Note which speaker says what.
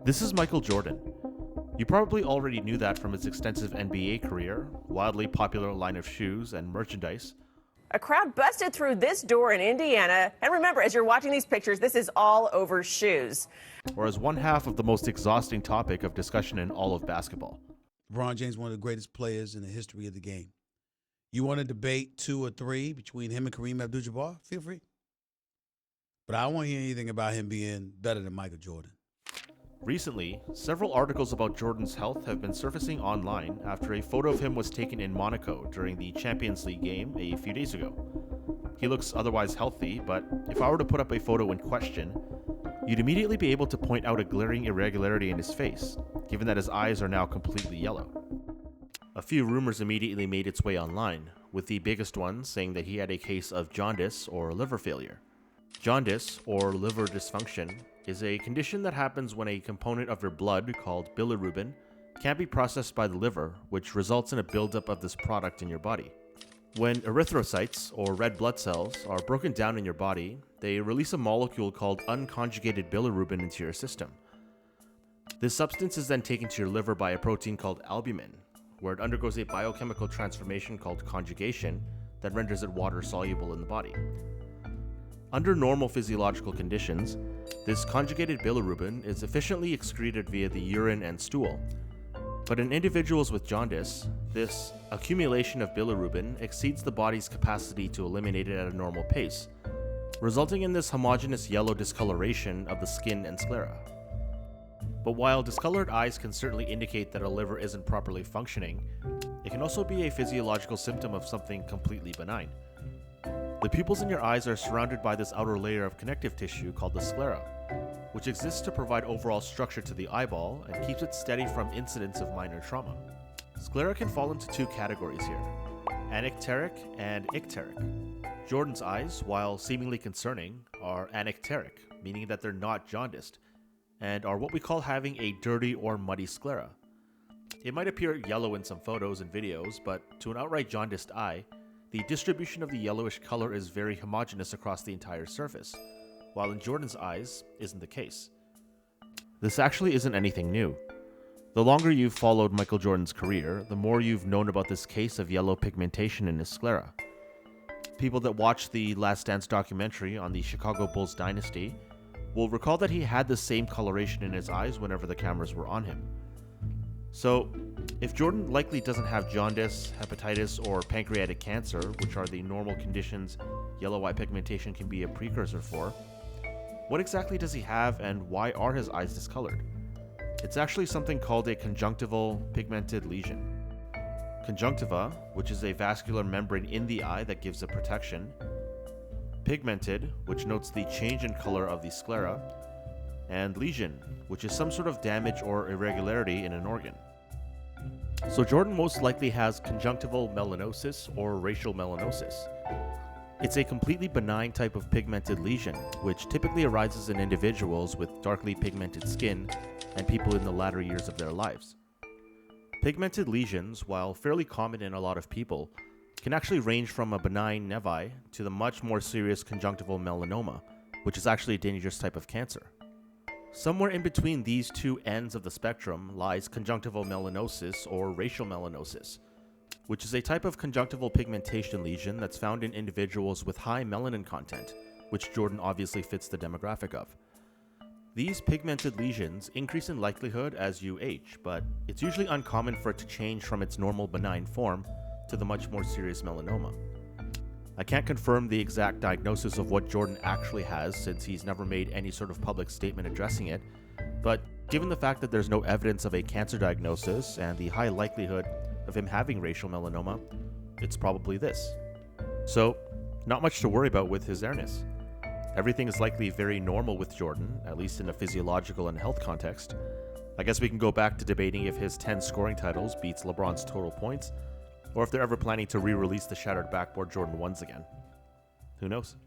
Speaker 1: This is Michael Jordan. You probably already knew that from his extensive NBA career, wildly popular line of shoes and merchandise.
Speaker 2: A crowd busted through this door in Indiana. And remember, as you're watching these pictures, this is all over shoes.
Speaker 1: Or as one half of the most exhausting topic of discussion in all of basketball.
Speaker 3: LeBron James, one of the greatest players in the history of the game. You want to debate 2 or 3 between him and Kareem Abdul-Jabbar? Feel free. But I don't want to hear anything about him being better than Michael Jordan.
Speaker 1: Recently, several articles about Jordan's health have been surfacing online after a photo of him was taken in Monaco during the Champions League game a few days ago. He looks otherwise healthy, but if I were to put up a photo in question, you'd immediately be able to point out a glaring irregularity in his face, given that his eyes are now completely yellow. A few rumors immediately made its way online, with the biggest one saying that he had a case of jaundice or liver failure. Jaundice, or liver dysfunction, is a condition that happens when a component of your blood called bilirubin can't be processed by the liver, which results in a buildup of this product in your body. When erythrocytes, or red blood cells, are broken down in your body, they release a molecule called unconjugated bilirubin into your system. This substance is then taken to your liver by a protein called albumin, where it undergoes a biochemical transformation called conjugation that renders it water-soluble in the body. Under normal physiological conditions, this conjugated bilirubin is efficiently excreted via the urine and stool. But in individuals with jaundice, this accumulation of bilirubin exceeds the body's capacity to eliminate it at a normal pace, resulting in this homogeneous yellow discoloration of the skin and sclera. But while discolored eyes can certainly indicate that a liver isn't properly functioning, it can also be a physiological symptom of something completely benign. The pupils in your eyes are surrounded by this outer layer of connective tissue called the sclera, which exists to provide overall structure to the eyeball and keeps it steady from incidents of minor trauma. Sclera can fall into 2 categories here, anecteric and icteric. Jordan's eyes, while seemingly concerning, are anecteric, meaning that they're not jaundiced, and are what we call having a dirty or muddy sclera. It might appear yellow in some photos and videos, but to an outright jaundiced eye, the distribution of the yellowish color is very homogeneous across the entire surface, while in Jordan's eyes isn't the case. This actually isn't anything new. The longer you've followed Michael Jordan's career, the more you've known about this case of yellow pigmentation in his sclera. People that watched the Last Dance documentary on the Chicago Bulls dynasty will recall that he had the same coloration in his eyes whenever the cameras were on him. So, if Jordan likely doesn't have jaundice, hepatitis, or pancreatic cancer, which are the normal conditions yellow eye pigmentation can be a precursor for, what exactly does he have and why are his eyes discolored? It's actually something called a conjunctival pigmented lesion. Conjunctiva, which is a vascular membrane in the eye that gives it protection, pigmented, which notes the change in color of the sclera, and lesion, which is some sort of damage or irregularity in an organ. So Jordan most likely has conjunctival melanosis or racial melanosis. It's a completely benign type of pigmented lesion, which typically arises in individuals with darkly pigmented skin and people in the latter years of their lives. Pigmented lesions, while fairly common in a lot of people, can actually range from a benign nevi to the much more serious conjunctival melanoma, which is actually a dangerous type of cancer. Somewhere in between these 2 ends of the spectrum lies conjunctival melanosis or racial melanosis, which is a type of conjunctival pigmentation lesion that's found in individuals with high melanin content, which Jordan obviously fits the demographic of. These pigmented lesions increase in likelihood as you age, but it's usually uncommon for it to change from its normal benign form to the much more serious melanoma. I can't confirm the exact diagnosis of what Jordan actually has since he's never made any sort of public statement addressing it, but given the fact that there's no evidence of a cancer diagnosis and the high likelihood of him having racial melanoma, it's probably this. So, not much to worry about with his airness. Everything is likely very normal with Jordan, at least in a physiological and health context. I guess we can go back to debating if his 10 scoring titles beats LeBron's total points, or if they're ever planning to re-release the shattered backboard Jordan 1s again. Who knows?